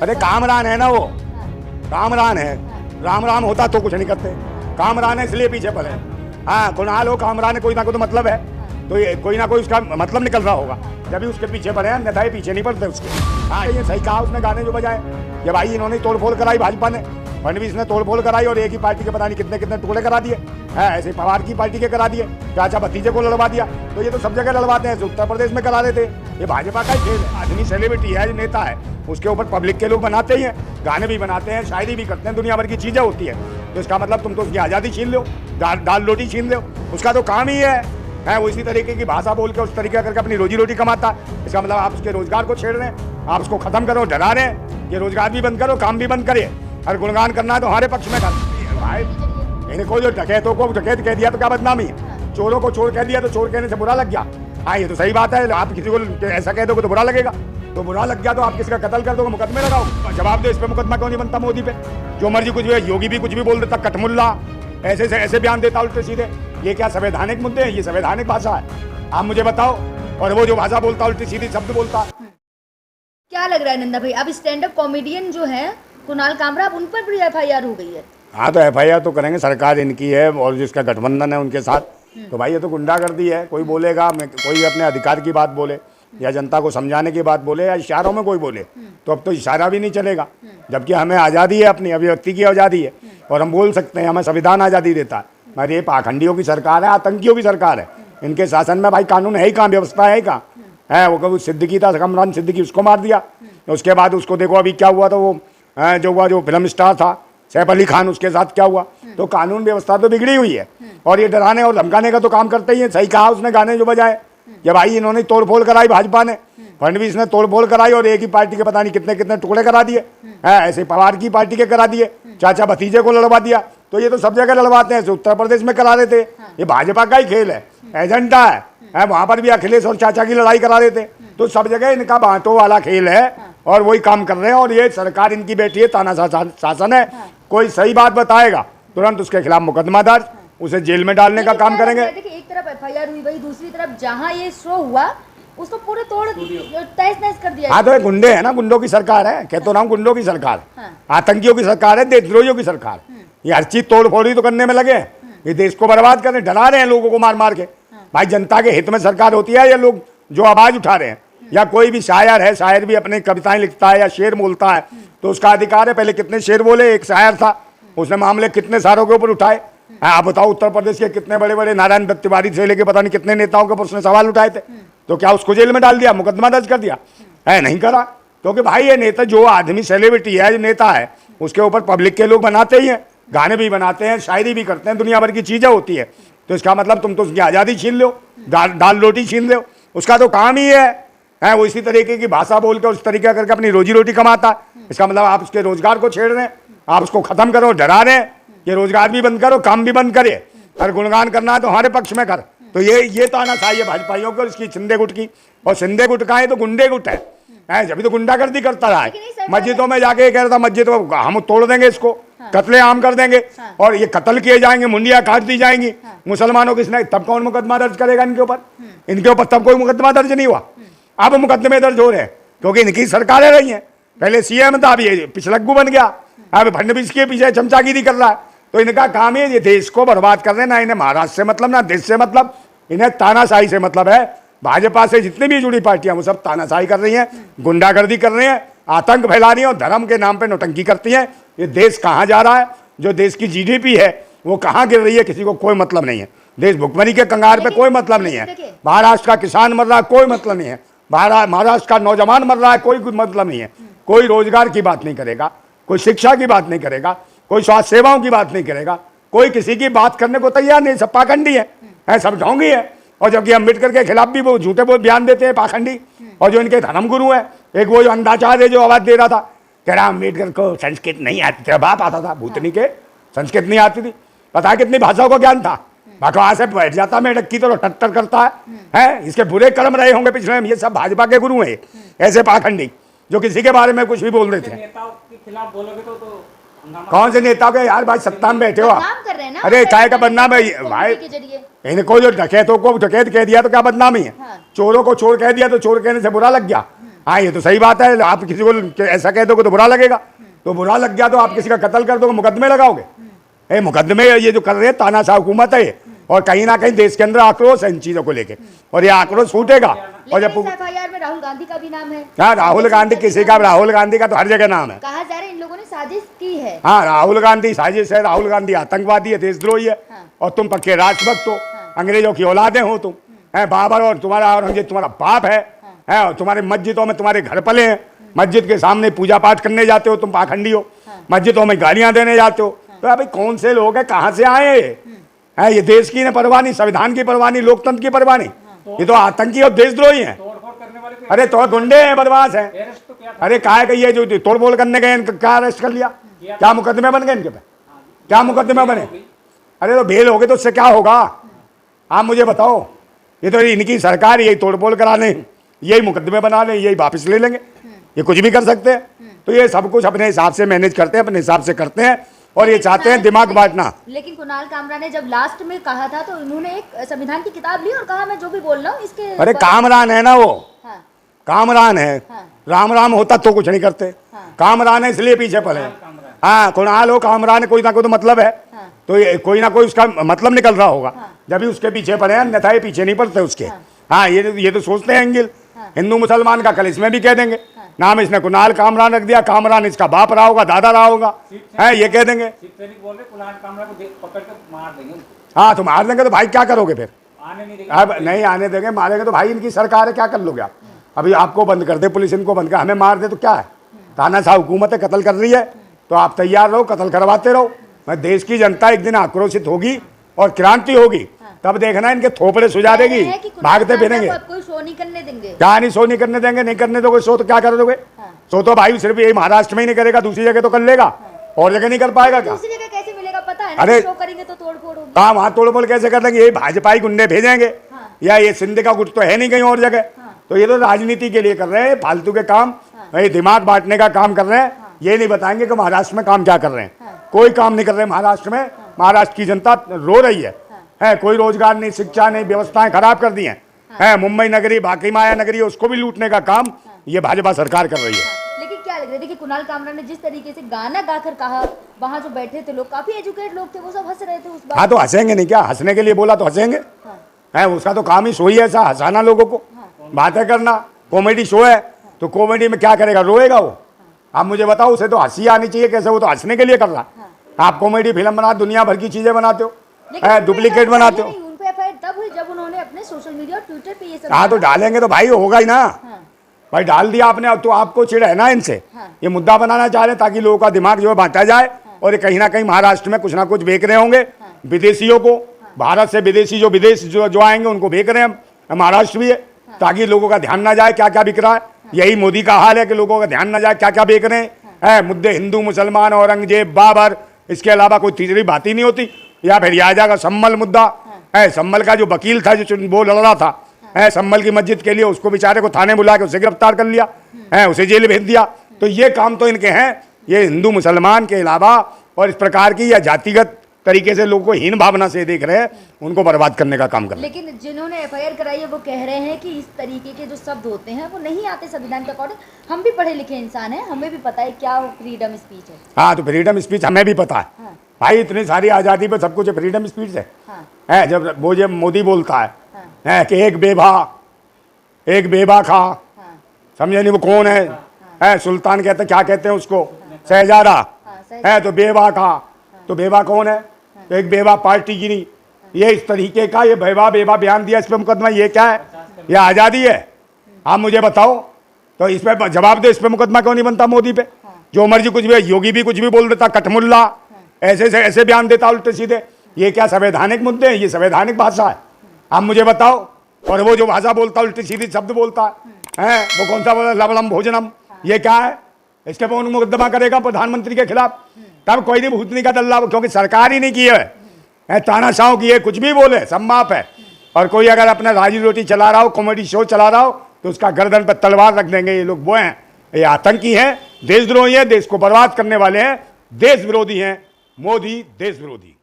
अरे कामरान है ना वो, कामरान है। राम राम होता तो कुछ नहीं करते, कामरान है इसलिए पीछे पड़े। हाँ, कुणाल हो कामरान है, कोई ना कोई तो मतलब है, तो ये कोई ना कोई उसका मतलब निकल रहा होगा, जब भी उसके पीछे पड़े हैं, अन्यथा ये पीछे नहीं पड़ते उसके। हाँ, ये सही कहा उसने, गाने जो बजाए ये भाई इन्होंने तोड़ फोड़ कराई, भाजपा ने, फडणवीस ने तोड़ फोड़ कराई और एक ही पार्टी के पता नहीं कितने कितने टुकड़े करा दिए। है ऐसे पवार की पार्टी के करा दिए, चाचा भतीजे को लड़वा दिया, तो ये तो सब जगह लड़वाते हैं, उत्तर प्रदेश में करा देते। ये भाजपा का ही खेल है। आदमी सेलिब्रिटी है, नेता है, उसके ऊपर पब्लिक के लोग बनाते ही हैं, गाने भी बनाते हैं, शायरी भी करते हैं, दुनिया भर की चीजें होती है। तो इसका मतलब तुम तो उसकी आज़ादी छीन लो, दाल रोटी छीन लो, उसका तो काम ही है वो इसी तरीके की भाषा बोल के उस तरीके करके अपनी रोजी रोटी कमाता है। इसका मतलब आप उसके रोजगार को छेड़ रहे हैं, आप उसको खत्म करो, डरा रहे हैं, ये रोजगार भी बंद करो, काम भी बंद करिए, और गुणगान करना है तो हमारे पक्ष में कर भाई। इन्हें कोई जो डकैतों को डकैत कह दिया तो क्या बदनामी है, चोरों को चोर कह दिया तो चोर कहने से बुरा लग गया। हाँ, ये तो सही बात है, आप किसी को ऐसा कह दोगे तो बुरा लगेगा, तो बुरा लग गया तो आप किसी का कत्ल कर दोगे, मुकदमे लगाओ, जवाब दो। इस पे मुकदमा क्यों नहीं बनता मोदी पे? जो मर्जी कुछ भी, योगी भी कुछ भी बोल देता, कटमुल्ला ऐसे से ऐसे बयान देता उल्टे सीधे। ये क्या संवैधानिक मुद्दे हैं? ये संवैधानिक भाषा है? आप मुझे बताओ। और वो जो भाषा बोलता उल्टी सीधी शब्द बोलता। क्या लग रहा है नंदा भाई, अब स्टैंड अप कॉमेडियन जो है कुणाल कामरा, अब उन पर भी FIR हो गई है? हाँ, तो FIR तो करेंगे, सरकार इनकी है और जिसका गठबंधन है उनके साथ, तो भाई ये तो गुंडागर्दी है। कोई बोलेगा, कोई अपने अधिकार की बात बोले या जनता को समझाने की बात बोले या इशारों में कोई बोले, तो अब तो इशारा भी नहीं चलेगा, जबकि हमें आज़ादी है, अपनी अभिव्यक्ति की आज़ादी है और हम बोल सकते हैं, हमें संविधान आज़ादी देता है। हमारी ये पाखंडियों की सरकार है, आतंकियों की सरकार है, इनके शासन में भाई कानून है ही कहाँ, व्यवस्था है ही कहाँ है। वो कभी सिद्दीकी था, कमरान सिद्दीकी, उसको मार दिया, उसके बाद उसको देखो अभी क्या हुआ, तो वो जो फिल्म स्टार था सैफ अली खान, उसके साथ क्या हुआ। तो कानून व्यवस्था तो बिगड़ी हुई है और ये डराने और धमकाने का तो काम करते ही है। सही कहा उसने, गाने जो बजाए ये भाई इन्होंने तोड़ फोड़ कराई, भाजपा ने, फडणवीस ने तोड़ फोड़ कराई और एक ही पार्टी के पता नहीं कितने कितने टुकड़े करा दिए। है ऐसे पवार की पार्टी के करा दिए, चाचा भतीजे को लड़वा दिया, तो ये तो सब जगह लड़वाते हैं, उत्तर प्रदेश में करा देते। ये भाजपा का ही खेल है, एजेंडा है, वहां पर भी अखिलेश और चाचा की लड़ाई करा देते। तो सब जगह इनका बांटो वाला खेल है और वही काम कर रहे हैं। और ये सरकार इनकी बेटी है, ताना शासन है, कोई सही बात बताएगा तुरंत उसके खिलाफ मुकदमा दर्ज, उसे जेल में डालने का काम करेंगे। देखिए, एक तरफ FIR हुई भाई, दूसरी तरफ जहां ये शो हुआ उसको पूरे तोड़ तहस नहस कर दिया। हाँ, तो ये गुंडे है ना, गुंडों की सरकार है, कहता हूँ गुंडों की सरकार, आतंकियों की सरकार है, देशद्रोहियों की सरकार। ये हर चीज तोड़ फोड़ ही तो करने में लगे हैं, ये देश को बर्बाद करने, डरा रहे हैं लोगों को मार मार के। भाई जनता के हित में सरकार होती है, ये लोग जो आवाज उठा रहे हैं, या कोई भी शायर है, शायर भी अपनी कविताएं लिखता है या शेर बोलता है तो उसका अधिकार है। पहले कितने शेर बोले, एक शायर था, उसने मामले कितने सारों के ऊपर उठाए। आप बताओ, उत्तर प्रदेश के कितने बड़े बड़े नारायण दत्त तिवारी से लेके पता नहीं कितने नेताओं के ऊपर उसने सवाल उठाए थे, तो क्या उसको जेल में डाल दिया, मुकदमा दर्ज कर दिया? है नहीं करा, क्योंकि भाई ये नेता, जो आदमी सेलिब्रिटी है, जो नेता है, उसके ऊपर पब्लिक के लोग बनाते ही हैं, गाने भी बनाते हैं, शायरी भी करते हैं, दुनिया भर की चीजें होती है। तो इसका मतलब तुम तो उसकी आज़ादी छीन लो, दाल रोटी छीन लो, उसका तो काम ही है वो इसी तरीके की भाषा बोल के उस तरीके करके अपनी रोजी रोटी कमाता है। इसका मतलब आप उसके रोजगार को छेड़ रहे हैं, आप उसको खत्म करो, डरा रहे हैं, ये रोजगार भी बंद करो, काम भी बंद करिए, और गुणगान करना है तो हमारे पक्ष में कर। तो ये तानाशाही है भाजपाइयों को, इसकी सिंधे गुट की। और सिंधे गुट का है तो गुंडे गुट है, जब भी तो गुंडागर्दी करता रहा है। मस्जिदों में जाके कह रहा था, मस्जिद हम तोड़ देंगे, इसको कत्ले आम कर देंगे और ये कत्ल किए जाएंगे, मुंडियां काट दी जाएंगी मुसलमानों की। तब कौन मुकदमा दर्ज करेगा इनके ऊपर? इनके ऊपर तब कोई मुकदमा दर्ज नहीं हुआ, अब मुकदमे दर्ज हो रहे हैं क्योंकि इनकी सरकारें रही हैं। पहले CM था, अब ये पिछलग्गू बन गया, अब फडणवीस के पीछे चमचागिरी कर रहा है। तो इनका काम है ये देश को बर्बाद कर रहे हैं, ना इन्हें महाराष्ट्र से मतलब, ना देश से मतलब, इन्हें तानाशाही से मतलब है। भाजपा से जितनी भी जुड़ी पार्टियां वो सब तानाशाही कर रही हैं, गुंडागर्दी कर रही हैं, आतंक फैला रही हैं और धर्म के नाम पे नौटंकी करती हैं। ये देश कहाँ जा रहा है, जो देश की GDP है वो कहाँ गिर रही है, किसी को कोई मतलब नहीं है। देश भुखमरी के कंगार पे कोई मतलब नहीं है। महाराष्ट्र का किसान मर रहा है, कोई मतलब नहीं है। महाराष्ट्र का नौजवान मर रहा है, कोई मतलब नहीं है। कोई रोजगार की बात नहीं करेगा, कोई शिक्षा की बात नहीं करेगा, कोई स्वास्थ्य सेवाओं की बात नहीं करेगा, कोई किसी की बात करने को तैयार नहीं। सब पाखंडी है, सब ढोंगी है। और जबकि अम्बेडकर के खिलाफ भी वो झूठे बहुत बयान देते हैं पाखंडी। और जो इनके धर्म गुरु है, एक वो जो अंधाचार्य जो आवाज दे रहा था, कह रहा अम्बेडकर को संस्कृत नहीं आती, तेरा बाप आता था भूतनी के, संस्कृत नहीं आती थी, पता कितनी भाषाओं का ज्ञान था। वहां से बैठ जाता मेढक की तरह टट्टर करता है, इसके बुरे कर्म रहे होंगे पिछले में। ये सब भाजपा के गुरु हैं, ऐसे पाखंडी जो किसी के बारे में कुछ भी बोल देते हैं। नेताओं के खिलाफ बोलोगे तो कौन से नेताओं के? यार भाई सत्ता में बैठे हो आप, काम कर रहे हैं ना, अरे काय का बदनाम है भाई। इनको जो डकैतों को डकैत कह दिया तो क्या बदनामी है? चोरों को चोर कह दिया तो चोर कहने से बुरा लग गया। हाँ ये तो सही बात है, आप किसी को ऐसा कह दोगे तो बुरा लगेगा, तो बुरा लग गया तो आप किसी का कत्ल कर दोगे, मुकदमे लगाओगे। ए मुकदमे ये जो कर रहे हैं तानाशाह हुकूमत है ये, और कहीं ना कहीं देश के अंदर आक्रोश है इन चीजों को लेके, और ये आक्रोश फूटेगा। और जब लेकिन इस एफआईआर में राहुल गांधी का भी नाम है। हाँ राहुल गांधी, किसी का राहुल गांधी का तो हर जगह नाम है। कहा जा रहा है इन लोगों ने साजिश की है। हाँ राहुल गांधी साजिश है, राहुल गांधी आतंकवादी है, देशद्रोही है, हाँ। और तुम पक्के राष्ट्रभक्त हो, अंग्रेजों की औलादे हो तुम, है बाबर और तुम्हारा औरंगजेब तुम्हारा बाप है, और तुम्हारे मस्जिदों में तुम्हारे घर पले हैं, मस्जिद के सामने पूजा पाठ करने जाते हो, तुम पाखंडी हो, मस्जिदों में गालियां देने जाते हो। तो अभी कौन से लोग हैं, कहाँ से आए हैं? ये देश की परवाह नहीं, संविधान की परवाह नहीं, लोकतंत्र की परवाह नहीं, ये तो आतंकी और देशद्रोही हैं। तोड़फोड़ करने वाले को अरे तो गुंडे हैं, बदमाश हैं। अरेस्ट तो क्या था? अरे काहे का ये जो तोड़फोड़ करने गए इनका क्या अरेस्ट कर लिया? क्या मुकदमे बन गए इनके पे? क्या मुकदमे बने? अरे तो बेल हो गए तो उससे क्या होगा? आप मुझे बताओ। ये तो इनकी सरकार यही तोड़फोड़ करा लें, यही मुकदमे बना लें, यही वापस ले लेंगे, ये कुछ भी कर सकते हैं। तो ये सब कुछ अपने हिसाब से मैनेज करते हैं, अपने हिसाब से करते हैं, और ये चाहते हैं दिमाग बांटना। लेकिन कुणाल कामरा ने जब लास्ट में कहा था तो उन्होंने एक संविधान की किताब ली और कहा मैं जो भी बोल रहा हूँ इसके। अरे कामरान है ना वो, हाँ, कामरान है। हाँ। राम राम होता तो कुछ नहीं करते, हाँ। कामरान है इसलिए पीछे पड़े। हाँ कुणाल हो कामरान है, कोई ना कोई तो मतलब है, हाँ। तो ये कोई ना कोई उसका मतलब निकल रहा होगा, जब भी उसके पीछे पड़े हैं, अन्यथा ये पीछे नहीं पड़ते उसके। हाँ ये तो सोचते हैं एंगिल, हिंदू मुसलमान का कल इसमें भी कह देंगे, नाम इसने कुणाल कामरान रख दिया, कामरान इसका बाप रहा होगा, दादा रहा होगा, है ये कह देंगे। शिव सैनिक बोल रहे कुणाल कामरा को पकड़ कर मार देंगे उनको। हाँ तो मार देंगे तो भाई क्या करोगे फिर? आने नहीं देंगे। अब नहीं आने देंगे, मारेंगे तो भाई इनकी सरकार है, क्या कर लोगे आप? अभी आपको बंद कर दे पुलिस, इनको बंद कर, हमें मार दे तो क्या है? तानाशाह हुकूमत है, कत्ल कर रही है, तो आप तैयार रहो, कत्ल करवाते रहो। मैं देश की जनता एक दिन आक्रोशित होगी और क्रांति होगी, तब देखना इनके थोपड़े सुझा देगी, भागते फिरेंगे। कोई शो नहीं करने देंगे। क्या नहीं शो नहीं करने देंगे? नहीं करने दोगे शो तो क्या कर दोगे? शो तो भाई सिर्फ यही महाराष्ट्र में ही नहीं करेगा, दूसरी जगह तो कर लेगा, और जगह नहीं कर पाएगा क्या? दूसरी जगह कैसे मिलेगा पता है ना? अरे शो करेंगे तो तोड़फोड़ होगी। हाँ वहाँ तोड़फोड़ कैसे कर देंगे? ये भाजपाई गुंडे भेजेंगे, या ये सिंध का गुट तो है नहीं कहीं और जगह, तो ये तो राजनीति के लिए कर रहे हैं फालतू के काम, ये दिमाग बांटने का काम कर रहे हैं। ये नहीं बताएंगे कि महाराष्ट्र में काम क्या कर रहे हैं, कोई काम नहीं कर रहे महाराष्ट्र में। महाराष्ट्र की जनता रो रही है, कोई रोजगार नहीं, शिक्षा नहीं, व्यवस्थाएं खराब कर दी हैं, मुंबई नगरी, बाकी माया नगरी, उसको भी लूटने का काम ये भाजपा सरकार कर रही है। लेकिन क्या लग रहा है, देखिए कुणाल कामरा ने जिस तरीके से गाना गाकर कहा, वहाँ जो बैठे थे लोग काफी एजुकेटेड लोग थे, वो सब हंस रहे थे उस बात। हाँ तो हंसेंगे नहीं क्या? हंसने के लिए बोला तो हंसेंगे, है उसका तो काम ही सो ही ऐसा, हंसाना लोगों को, बातें करना। कॉमेडी शो है तो कॉमेडी में क्या करेगा? रोएगा वो? आप मुझे बताओ, उसे तो हंसी आनी चाहिए, कैसे? वो तो हंसने के लिए कर रहा। आप कॉमेडी फिल्म बना, दुनिया भर की चीजें बनाते हो, डुप्लीकेट बनाते हो। उन पे एफआईआर तब हुई जब उन्होंने अपने सोशल मीडिया और ट्विटर पे ये सब। हाँ तो डालेंगे तो भाई होगा ही ना, भाई डाल दिया आपने, अब तो आपको चिढ़ है ना इनसे, ये मुद्दा बनाना चाह रहे हैं ताकि लोगों का दिमाग जो है बांटा जाए, और ये कहीं ना कहीं महाराष्ट्र में कुछ ना कुछ बेच रहे होंगे विदेशियों को, भारत से विदेशी जो विदेश जो आएंगे उनको बेच रहे हैं, महाराष्ट्र भी है, ताकि लोगों का ध्यान ना जाए क्या क्या बिक रहा है। यही मोदी का हाल है कि लोगों का ध्यान ना जाए क्या क्या बेच रहे हैं, मुद्दे हिंदू मुसलमान, औरंगजेब, बाबर, इसके अलावा कोई तीसरी बात ही नहीं होती। या फिर आ जाएगा सम्मल मुद्दा, सम्मल का जो वकील था जो वो लड़ रहा था सम्मल की मस्जिद के लिए, उसको बेचारे को थाने बुला के उसे गिरफ्तार कर लिया, उसे जेल भेज दिया। तो ये काम तो इनके हैं, ये हिंदू मुसलमान के अलावा और इस प्रकार की या जातिगत तरीके से लोगों को हीन भावना से देख रहे हैं, उनको बर्बाद करने का काम कर रहे हैं। लेकिन जिन्होंने एफआईआर कराई है वो कह रहे हैं कि इस तरीके के जो शब्द होते हैं वो नहीं आते संविधान के अकॉर्डिंग। हम भी पढ़े लिखे इंसान हैं, हमें भी पता है क्या फ्रीडम स्पीच है। हाँ तो फ्रीडम स्पीच हमें भी पता है, हाँ। भाई इतनी सारी आज़ादी पे सब कुछ फ्रीडम स्पीच है। हाँ। जब वो जब मोदी बोलता है, हाँ। कि एक बेबा खा, हाँ। समझे नहीं वो कौन है, सुल्तान कहते क्या कहते हैं उसको, शहजादा, हाँ, तो बेबा खा, तो बेबा कौन है? तो एक बेबा पार्टी गिरी, ये इस तरीके का ये बेबा बयान दिया, इस पर मुकदमा, ये क्या है? ये आज़ादी है? आप मुझे बताओ, तो इस पर जवाब दो, इस पर मुकदमा क्यों नहीं बनता मोदी पे? जो मर्जी कुछ भी, योगी भी कुछ भी बोल देता, कठमुल्ला ऐसे से ऐसे बयान देता उल्टे सीधे। ये क्या संवैधानिक मुद्दे हैं? ये संवैधानिक भाषा है? आप मुझे बताओ। और वो जो भाषा बोलता उल्टी सीधी शब्द बोलता है, वो कौन सा बोला, लवणम भोजनम, ये क्या है? इसके पर मुकदमा करेगा प्रधानमंत्री के खिलाफ, तब कोई नहीं भूतनी का दल्ला, क्योंकि सरकार ही नहीं की है, तानाशाह की है, कुछ भी बोले सब माफ है। और कोई अगर अपना राजी रोटी चला रहा हो, कॉमेडी शो चला रहा हो, तो उसका गर्दन पर तलवार रख देंगे। ये लोग वो हैं, ये आतंकी हैं, देशद्रोही हैं, देश को बर्बाद करने वाले हैं, देश विरोधी हैं, मोदी देश विरोधी।